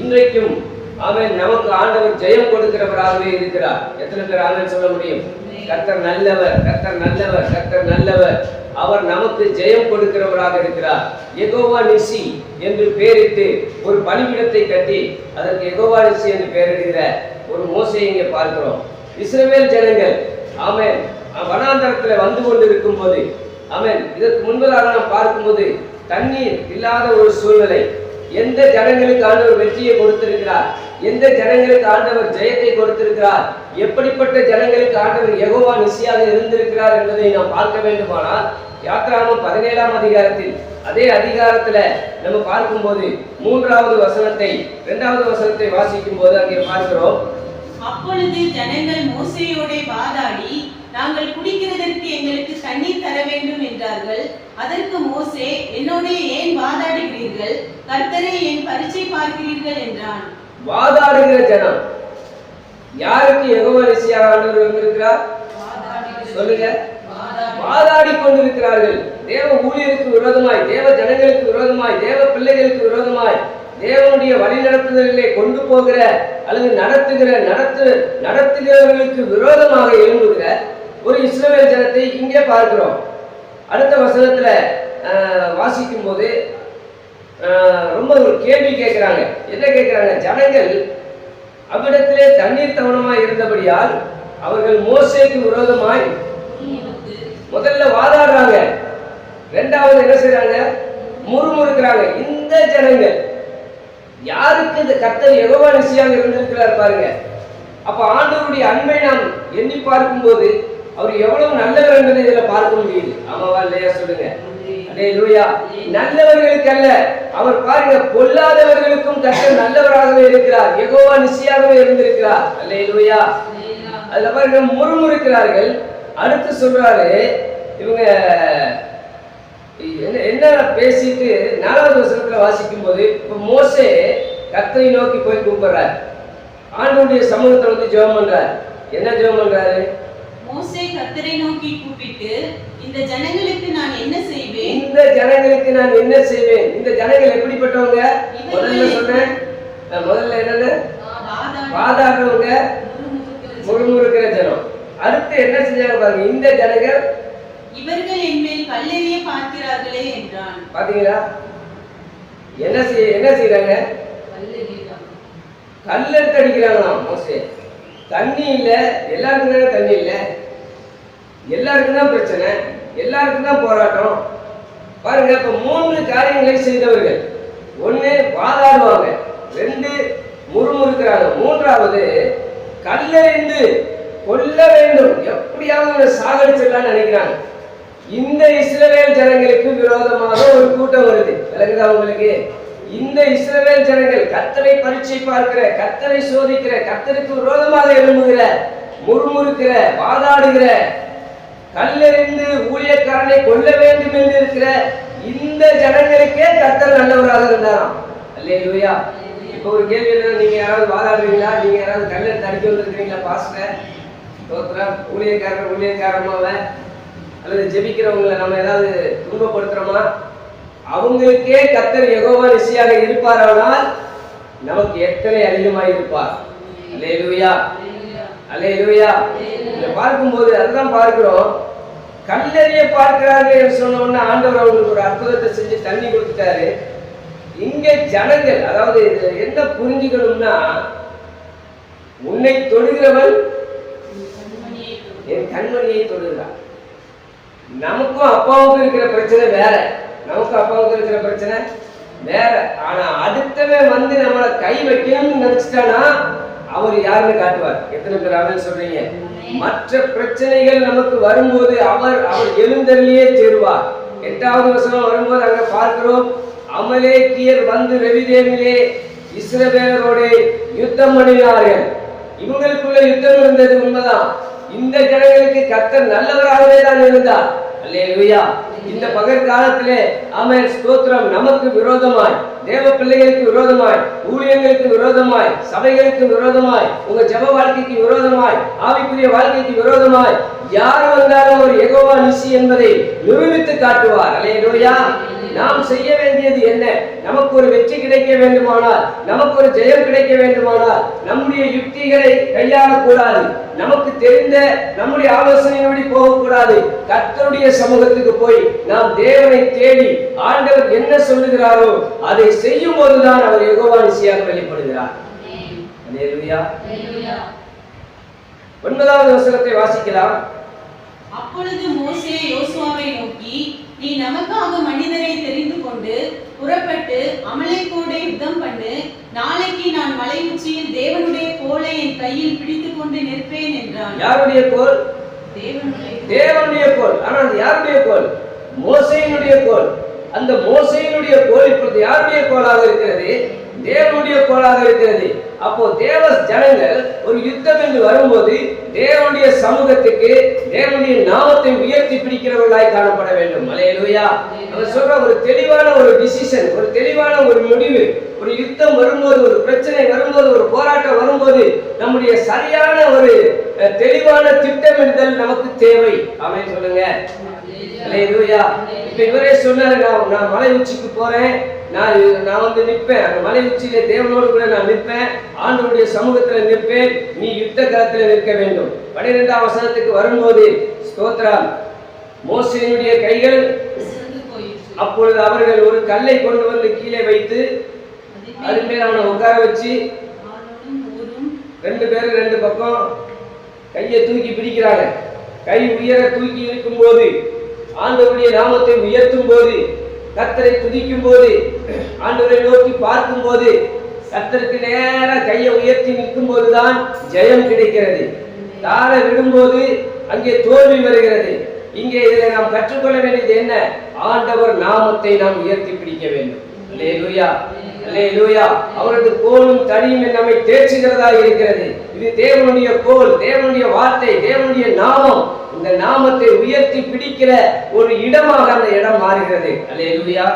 இன்றைக்கும் ஆமென் நமக்கு ஆண்டவர் ஜெயம் கொடுக்கிறவராகவே இருக்கிறார். எத்தனை பேர் ஆமென் சொல்ல முடியும்? கர்த்தர் நல்லவர், கர்த்தர் நல்லவர், கர்த்தர் நல்லவர். அவர் நமக்கு ஜெயம் கொடுக்கிறவராக இருக்கிறார். யெகோவா நிசி என்று பெயரிட்டு ஒரு பலிபீடத்தை கட்டி அதற்கு யெகோவா நிசி என்று பெயரிடுகிற ஒரு மோசையை இங்கே பார்க்கிறோம். இஸ்ரவேல் ஜனங்கள் ஆமென் வனாந்தரத்தில் வந்து கொண்டு இருக்கும் போது ஆமென் இதற்கு முன்பதாக நாம் பார்க்கும்போது தண்ணீர் இல்லாத ஒரு சூழ்நிலை. எந்த ஜனங்களுக்கு ஆண்டவர் வெற்றியை கொடுத்திருக்கிறார், எந்த ஜனங்களுக்கு ஆண்டவர் ஜெயத்தை கொடுத்திருக்கிறார், எப்படிப்பட்ட ஜனங்களுக்கு ஆண்டவர் யெகோவா நிசியாக இருந்திருக்கிறார் என்பதை நாம் பார்க்க வேண்டுமானால் யாத்ராகமம் 17ஆம் அதிகாரத்தில் அதே அதிகாரத்துல நம்ம பார்க்கும்போது 3வது வசனத்தை 2வது வசனத்தை வாசிக்கும் போது அங்கே பார்க்கிறோம். அப்பொழுது ஜனங்கள் மோசேயோடே வாதாடி, நாங்கள் குடிக்கிறதற்கு எங்களுக்கு தண்ணீர் தர வேண்டும் என்றார்கள். அதற்கு மோசே, என்னோட ஏன் வாதாடுகிறீர்கள்? கர்த்தரை ஏன் பரீட்சை பார்க்கிறீர்கள் என்றான். வாதாடுகிற ஜனம் யாருக்கு யெகோவா நிசியாக ஆண்டவர் வந்திருக்கிறார்? சொல்லுங்க. வாதாடி கொண்டிருக்கிறார்கள். தேவ ஊழியருக்கு விரோதமாய், தேவ ஜனங்களுக்கு விரோதமாய், தேவ பிள்ளைகளுக்கு விரோதமாய், தேவனுடைய வழி நடத்துதலிலே கொண்டு போகிற அல்லது நடத்துகிறவர்களுக்கு விரோதமாக எழும்புகிற ஒரு இஸ்ரவேல் ஜனத்தை இங்கே பார்க்கிறோம். அடுத்த வசனத்துல வாசிக்கும் போது ரொம்ப ஒரு கேள்வி கேட்கிறாங்க. என்ன கேட்கிறாங்க? ஜனங்கள் அவ்விடத்திலே தண்ணீர் தவணமாய் இருந்தபடியால் அவர்கள் மோசேக்கு விரோதமாய் முதல்ல வாதாடுறாங்க, இரண்டாவது என்ன செய்றாங்க? முறுமுறுக்கிறாங்க. இந்த ஜனங்கள் யாருக்கு இந்த கர்த்தர் யெகோவா நிசியாக இருந்திருக்கிறார் பாருங்க. அப்ப ஆண்டவருடைய அன்பை நாம் எண்ணி பார்க்கும்போது அவர் எவ்வளவு நல்லவர் என்பதை இதுல பார்க்க முடியுது. ஆமாவா இல்லையா? சொல்லுங்க. அல்லேலூயா. நல்லவர்களுக்கு அல்ல, அவர் பாருங்க பொல்லாதவர்களுக்கும் கர்த்தர் நல்லவராகவே இருக்கிறார், யெகோவா நிசியாகவே இருந்திருக்கிறார். அல்லேலூயா. அதுல பாருங்க முறுமுறுக்கிறார்கள். அடுத்து சொல்றாரு, இவங்க என்ன பேசிட்டு 4வது வசனத்துல வாசிக்கும் போது இப்ப மோசே கர்த்தரை நோக்கி போய் கூப்பிடுறார். ஆண்டவருடைய சமூகத்துல வந்து ஜெபம் பண்றார். என்ன ஜெபம் பண்றாரு? மோசே கர்த்தரை நோக்கி கூப்பிட்டு, இந்த ஜனங்களுக்கு நான் என்ன செய்வேன்? இந்த ஜனங்களுக்கு நான் என்ன செய்வேன்? இந்த ஜனங்கள் எப்படிப்பட்டவங்க? முதல்ல சொன்னேன். முதல்ல என்னன்னு? வாதாடுறவங்க, முறுமுறுக்கிற ஜனம். அடுத்து என்ன செஞ்சாங்க பாருங்க. இந்த ஜனங்கள் இவர்கள் என் மேல் கல்லெறிய பார்க்கிறார்களே என்றான். பாத்தீங்களா? என்ன செய்யறாங்க? கல்லெடுத்து அடிக்கிறாங்களாம். மோசே தண்ணி இல்ல, எல்லாருக்கும் தான் தண்ணி இல்ல, எல்லாருக்கும் தான் பிரச்சனை, எல்லாருக்கும் தான் போராட்டம். பாருங்க, இப்ப 3 காரியங்களை செய்தவர்கள். 1 வாதாடுவாங்க, 2 முறுமுறுக்கிறாங்க, 3வது கல்லெறிந்து கொல்ல வேண்டும், எப்படியாவது சாகடிச்சிடலாம்னு நினைக்கிறாங்க. இந்த இஸ்ரவேல் ஜனங்களுக்கு விரோதமாக ஒரு கூட்டம் வருது. விளங்குதா உங்களுக்கு? இந்த இஸ்ரவேல் ஜனங்கள் கர்த்தரை பரீட்சை பார்க்கிற, கர்த்தரை சோதிக்கிற, கர்த்தருக்கு விரோதமாக எழும்புகிற, முறுமுறுக்கிற, வாதாடுகிற, கல்லெறிந்து ஊழியக்காரனை கொல்ல வேண்டும் என்று இருக்கிற இந்த ஜனங்களுக்கே கர்த்தர் நல்லவராக இருந்தாராம். அல்லேலூயா. இப்ப ஒரு கேள்வி என்ன? நீங்க யாராவது வாதாடுறீங்களா? நீங்க யாராவது கல்லெடுத்து அடிக்க வந்திருக்கிறீங்களா? பாஸ்டர் ஊழியக்காரமாவ அல்லது ஜெபிக்கிறவங்களை நம்ம ஏதாவது துன்பப்படுத்துறோமா? அவங்களுக்கே கர்த்தர் யெகோவா நிசியாக இருப்பாரானால் நமக்கு எத்தனை அதிகமாக இருப்பார். அல்லேலூயா, அல்லேலூயா. இதை பார்க்கும்போது அதுதான் பார்க்கிறோம். கல்லெறிய பார்க்கிறார்கள் என்று சொன்ன உடனே ஆண்டவர் அவங்களுக்கு ஒரு அற்புதத்தை செஞ்சு தண்ணி கொடுத்துட்டாரு. இங்க ஜனங்கள், அதாவது என்ன புரிஞ்சுக்கணும்னா, உன்னை தொடுகிறவன் என் கண்மணியை தொடுகிறான். நமக்கும் அப்பாவுக்கும் இருக்கிற பிரச்சனை வேற, நமக்கும் அப்பாவுக்கும் இருக்கிற பிரச்சனை வேற. ஆனா அடுத்தவன் வந்து நம்மளை கை வைக்கணும்னு நினைச்சிட்டானா அவர் யாருன்னு காட்டுவார். எத்தனை பேர் ஆமென் சொல்றீங்க? மற்ற பிரச்சனைகள் நமக்கு வரும்போது அவர் எழுந்தருளியே சேருவார். 8வது வசனம் வரும்போது அங்க பார்க்கிறோம், அமலேக்கியர் வந்து ரெவிதேமிலே இஸ்ரவேலரோட யுத்தம் பண்ணினார்கள். இவங்களுக்குள்ள யுத்தம் இருந்தது உண்மைதான். இந்த ஜனங்களுக்கு கர்த்தர் நல்லவராகவே தான் இருந்தார். அல்லேலூயா. இந்த பகற்காலத்திலே ஆமென் ஸ்தோத்திரம், நமக்கு விரோதமாய், தேவ பிள்ளைகளுக்கு விரோதமாய், ஊழியங்களுக்கு விரோதமாய், சபைகளுக்கு விரோதமாய், உங்க ஜெப வாழ்க்கைக்கு விரோதமாய், ஆவிக்குரிய வாழ்க்கைக்கு விரோதமாய் யார் வந்தாலும் அவர் யெகோவா நிசி என்பதை நிரூபித்து காட்டுவார். அல்லேலூயா. நாம் செய்ய வேண்டியது என்ன? நமக்கு ஒரு வெற்றி கிடைக்க வேண்டுமானால், நமக்கு ஒரு ஜெயம் கிடைக்க வேண்டுமானால் நம்முடைய யுக்திகளை கையாளக்கூடாது, நமக்கு தெரிந்த நம்முடைய ஆலோசனையின்படி போகக்கூடாது. கர்த்தருடைய சமூகத்துக்கு போய் நாம் தேவனை தேடி ஆண்டவர் என்ன சொல்லுகிறாரோ அதை செய்யும் போதுதான் அவர் யெகோவா நிசியாக வெளிப்படுகிறார். அல்லேலூயா. 9வது வசனத்தை வாசிக்கலாம். அப்பொழுது மோசே யோசுவாவை நோக்கி, நீ நமக்காக மனிதரை தெரிந்து கொண்டு புறப்பட்டு அமலேக்கோடே யுத்தம் பண்ணு. நாளைக்கு நான் மலை உச்சியில் தேவனுடைய கோலை என் கையில் பிடித்துக் கொண்டு நிற்பேன் என்றான். யாருடைய கோல்? தேவனுடைய கோல். ஆனால் அது யாருடைய கோல்? மோசேயினுடைய கோல். அந்த மோசேயினுடைய கோல் இப்பொழுது யாருடைய கோலாக இருக்கிறது? தேவனுடைய கோலாக இருக்கிறது. அப்போ தேவ ஜனங்கள் ஒரு யுத்தம் என்று வரும்போது தேவனுடைய சமூகத்துக்கு தேவனுடைய நாமத்தை உயர்த்தி பிடிக்கிறவர்களாய் காணப்பட வேண்டும். அல்லேலூயா. அவர் சொல்ற ஒரு தெளிவான ஒரு டிசிஷன், ஒரு தெளிவான ஒரு முடிவு. ஒரு யுத்தம் வரும்போது, ஒரு பிரச்சனை வரும்போது, ஒரு போராட்டம் வரும்போது நம்முடைய சரியான ஒரு தெளிவான திட்டமிடுதல் நமக்கு தேவை. ஆமென் சொல்லுங்க. அல்லேலூயா. இப்ப இவரே சொன்னாரு, நான் மலை உச்சிக்கு போறேன், நான் வந்து நிற்பேன், அந்த மலை உச்சியில தேவனோடு கூட நான் நிற்பேன், ஆண்டவருடைய சமூகத்துல நிற்பேன், நீ யுத்த களத்துல நிற்க வேண்டும். 12ஆம் வசனத்துக்கு வரும்போது ஸ்தோத்திரம், மோசேயினுடைய கைகள் அப்பொழுது அவர்கள் ஒரு கல்லை கொண்டு வந்து கீழே வைத்து அது மேல் அவனை உட்கார வச்சு 2 பேரும் 2 பக்கம் கையை தூக்கி பிடிக்கிறாங்க. கை உயர தூக்கி இருக்கும் போது, ஆண்டவருடைய நாமத்தை உயர்த்தும் போது, கர்த்தரை துதிக்கும் போது, ஆண்டவரை நோக்கி பார்க்கும் போது, கர்த்தருக்கு நேரா கையை உயர்த்தி நிற்கும் போதுதான் ஜெயம் கிடைக்கிறது. தார விடும்போது அங்கே தோல்வி வருகிறது. இங்கே இதில் நாம் கற்றுக்கொள்ள வேண்டியது என்ன? ஆண்டவர் நாமத்தை நாம் உயர்த்தி பிடிக்க வேண்டும். அல்லேலூயா. அல்லேலூயா. அவரது கோலும் தடியும் நம்மை தேற்றுகிறதா இருக்கிறது. இது தேவனுடைய கோல், தேவனுடைய வார்த்தை, தேவனுடைய நாமம். இந்த நாமத்தை உயர்த்தி பிடிக்கிற ஒரு இடமாக அந்த இடம் மாறுகிறது. அல்லேலூயா.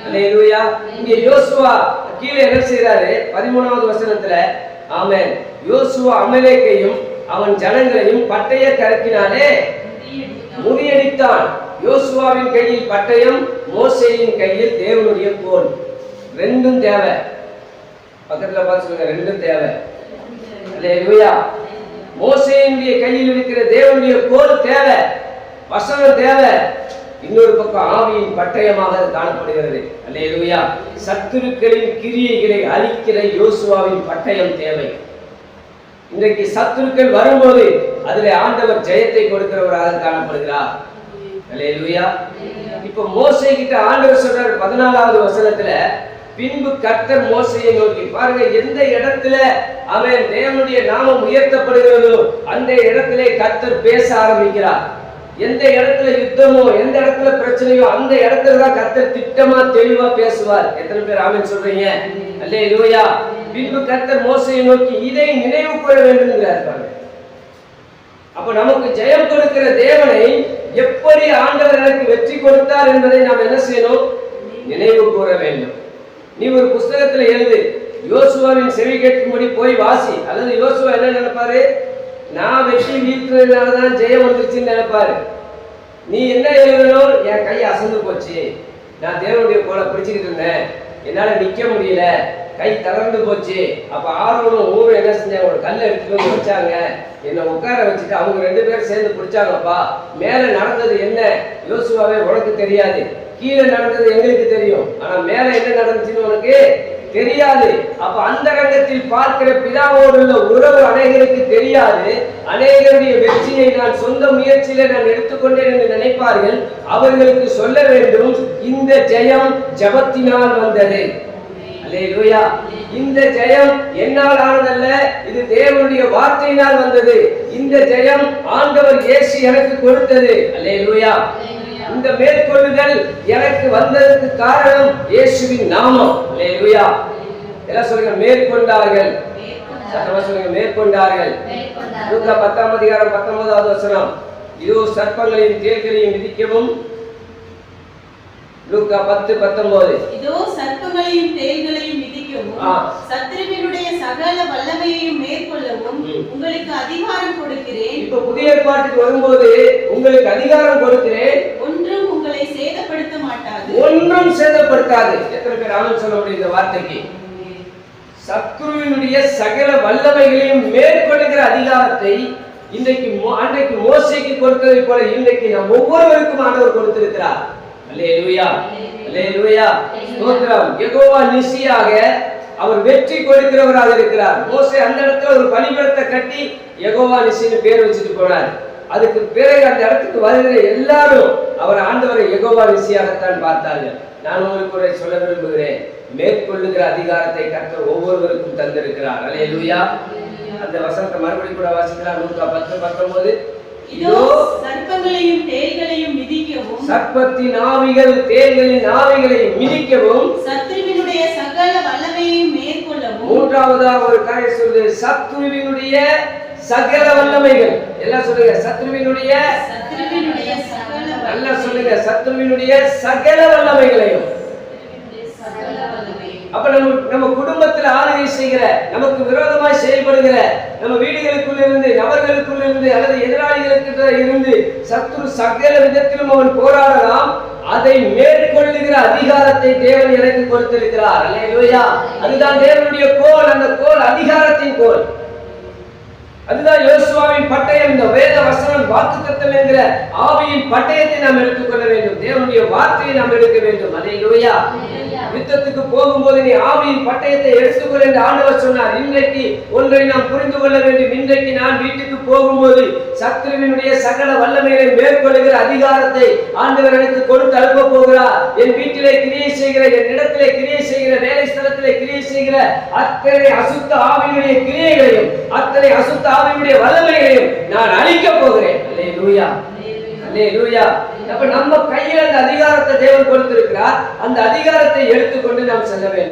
அல்லேலூயா. இங்கே யோசுவா கீழே என்ன செய்யறாரு? 13வது வசனத்துல ஆமென், யோசுவா அமலேக்கையும் அவன் ஜனங்களையும் பட்டய கரக்கினாலே முறியடித்தான். யோசுவாவின் கையில் பட்டயம், மோசேயின் கையில் தேவனுடைய கோல். ரெண்டும் தேவை. பக்கத்துல பார்த்து சொல்லுங்க, ரெண்டும் தேவை. அல்லேலூயா. மோசேயினுடைய கையில் இருக்கிற தேவனுடைய கோல் தேவை, வசனம் தேவை. இன்னொரு பக்கம் ஆவியின் பட்டயமாக காணப்படுகிறது. அல்லேலூயா. சத்துருக்களின் கிரியைகளை அழிக்கிற யோசுவாவின் பட்டயம் தேவை. இன்றைக்கு சத்துருக்கள் வரும்போது அதிலே ஆண்டவர் ஜெயத்தை கொடுக்கிறவராக காணப்படுகிறார். அல்லேலூயா. இப்ப மோசே கிட்ட ஆண்டவர் சொல்றார் 14வது வசனத்துல, பின்பு கர்த்தர் மோசேயை நோக்கி, பாருங்க, எந்த இடத்துல அவன் தேவனுடைய நாமம் உயர்த்தப்படுகிறதோ அந்த இடத்திலே கர்த்தர் பேச ஆரம்பிக்கிறார். எந்த இடத்துல யுத்தமோ, எந்த இடத்துல பிரச்சனையோ அந்த இடத்துல தான் கர்த்தர் திட்டமா தெளிவா பேசுவார். எத்தனை பேர் ஆமென் சொல்றீங்க? அல்லேலூயா. பின்பு கர்த்தர் மோசேயை நோக்கி, இதை நினைவு கூற வேண்டும். அப்ப நமக்கு ஜெயம் கொடுக்கிற தேவனை எப்படி ஆண்டவர் எனக்கு வெற்றி கொடுத்தார் என்பதை நாம் என்ன செய்யணும்? நினைவு கூற வேண்டும். நீ ஒரு புஸ்தகத்துல எழுது, யோசுவாவின் செவி கேட்கும்படி போய் வாசி. அல்லது யோசுவா என்ன நினைப்பாரு? நான் வெற்றி வீட்டுறதுனாலதான் ஜெயம் வந்துருச்சுன்னு நினைப்பாரு. நீ என்ன எழுதணும்? என் கை அசந்து போச்சு, நான் தேவனுடைய கோலை பிடிச்சுக்கிட்டு இருந்தேன், என்னால நிக்க முடியல, கை தளர்ந்து போச்சு. அப்ப ஆரோனும் ஊரும் என்ன செஞ்சாங்க? ஒரு கல்லை எடுத்துட்டு வந்து வச்சாங்க, என்னை உட்கார வச்சுட்டு அவங்க 2 பேரும் சேர்ந்து பிடிச்சாங்கப்பா. மேல நடந்தது என்ன யோசுவாவே உனக்கு தெரியாது, கீழே நடந்தது எங்களுக்கு தெரியும், ஆனா மேல என்ன நடந்துச்சுன்னு உனக்கு தெரியாது. அப்ப அந்த ரங்கத்தில் பார்க்கிற பிதாவோடு உள்ள உறவு அநேகருக்கு தெரியாது. அநேகருடைய வெற்றியை நான் சொந்த முயற்சியில நான் எடுத்துக்கொண்டேன் என்று நினைப்பார்கள். அவர்களுக்கு சொல்ல வேண்டும், இந்த ஜெயம் ஜெபத்தினால் வந்தது. அல்லேலூயா. இந்த ஜெயம் என்னால் ஆனதல்ல, இது தேவனுடைய வார்த்தையினால் வந்தது. இந்த ஜெயம் ஆண்டவர் இயேசு எனக்கு கொடுத்தது. அல்லேலூயா. இந்த மேற்கொள்ளுதல் எனக்கு வந்ததற்கு காரணம் இயேசுவின் நாமம். அல்லேலூயா. எல்லாம் சொல்லுங்க, மேற்கொண்டார்கள். சத்தமா சொல்லுங்க, மேற்கொண்டார்கள். லூக்கா 10ஆம் அதிகாரம் 19வது வசனம், இதோ சர்ப்பங்களையும் தேள்களையும் மிதிக்கவும். லூக்கா 10:19. இதோ சர்ப்பங்களையும் தேள்களையும் மிதிக்கவும் சத்துருவினுடைய சகல வல்லமையையும் மேற்கொள்ளவும் உங்களுக்கு அதிகாரம் கொடுக்கிறேன். இப்ப புதிய ஏற்பாட்டுக்கு வரும்போது உங்களுக்கு அதிகாரம் கொடுக்கிறேன், ஒன்றும் உங்களை சேதப்படுத்த மாட்டாது. ஒன்றும் சேதப்படுத்தாது. எத்தனை பேர் ஆமென் சொல்ல முடியும் இந்த வார்த்தைக்கு? சத்துருவினுடைய சகல வல்லமைகளையும் மேற்கொள்ளுகிற அதிகாரத்தை அன்றைக்கு மோசேக்கு கொடுத்ததை போல இன்றைக்கு நம் ஒவ்வொருவருக்கும் ஆண்டவர் கொடுத்திருக்கிறார். அல்லேலூயா, அல்லேலூயா, ஸ்தோத்திரம். யெகோவா நிசியாக அவர் வெற்றி கொடுக்கிறவராக இருக்கிறார். மோசே அந்த இடத்துல ஒரு பலிபீடத்தை கட்டி யெகோவா நிசின்னு பேர் வச்சுட்டு போனார். அதுக்கு பிறகு அந்த இடத்துக்கு வருகிற எல்லாரும் அவர் ஆண்டவரை யெகோவா நிசியாகத்தான் பார்த்தார்கள். நான் உங்களுக்கு கூட சொல்ல விரும்புகிறேன், மேற்கொள்ளுகிற அதிகாரத்தை கர்த்தர் ஒவ்வொருவருக்கும் தந்திருக்கிறார். அல்லேலூயா. அந்த வசனத்தை மறுபடியும் கூட வாசிக்கலாம். லூக்கா 10:19. இதோ சர்ப்பங்களையும் தேள்களையும் மிதிக்கவும், சர்ப்பத்தின் ஆவிகள் தேள்களின் ஆவிகளையும் மிதிக்கவும், சத்துருவினுடைய சகல வல்லமையையும் மேற்கொள்ளவும். மூன்றாவதாக ஒரு காரியம் சொல்லு, சத்துருவினுடைய சகல வல்லமைகள். எல்லாம் சொல்லுங்க, சத்துருவினுடைய சகல, நல்லா சொல்லுங்க, சத்துருவினுடைய சகல வல்லமைகளையும். அப்ப நம்ம குடும்பத்தில் ஆளுகை செய்கிற, நமக்கு விரோதமாய் செயல்படுகிற, நம்ம வீடுகளுக்குள்ள இருந்து, நபர்களுக்குள்ள இருந்து அல்லது எதிராளிகளுக்கு இருந்து சத்துரு சகல விதத்திலும் அவன் போராடலாம். அதை மேற்கொள்ளுகிற அதிகாரத்தை தேவன் எனக்கு கொடுத்திருக்கிறார். அல்லேலூயா. அதுதான் தேவனுடைய கோல். அந்த கோல் அதிகாரத்தின் கோல். அதுதான் யோசுவாவின் பட்டயம். இந்த வேத வசனம் வாக்குத்தத்தம் என்கிற ஆவியின் பட்டயத்தை நாம் எடுத்துக்கொள்ள வேண்டும். தேவனுடைய வார்த்தையை நாம் எடுக்க வேண்டும். அல்லேலூயா. யுத்தத்துக்கு போகும்போது நீ ஆவியின் பட்டயத்தை எடுத்துக்கொள்ள என்று ஆண்டவர் சொன்னார். இன்றைக்கு ஒன்றை நாம் புரிந்து கொள்ள வேண்டும். இன்றைக்கு நான் வீட்டுக்கு போகும்போது சத்துருவினுடைய சகல வல்லமைகளை மேற்கொள்ளுகிற அதிகாரத்தை ஆண்டவர் எனக்கு கொடுத்து அனுப்ப போகிறார். என் வீட்டிலே கிரியை செய்கிற, என் இடத்திலே கிரியை செய்கிற, வேலை ஸ்தலத்திலே கிரியை செய்கிற அத்தனை அசுத்த ஆவியினுடைய கிரியைகளையும் அத்தனை அசுத்த ஆவியினுடைய வல்லமைகளையும் நான் அழிக்க போகிறேன். அல்லேலூயா, அல்லேலூயா. அப்ப நம்ம கையில் அந்த அதிகாரத்தை தேவன் கொடுத்திருக்கிறார். அந்த அதிகாரத்தை எடுத்துக்கொண்டு நாம் செல்ல வேண்டும்.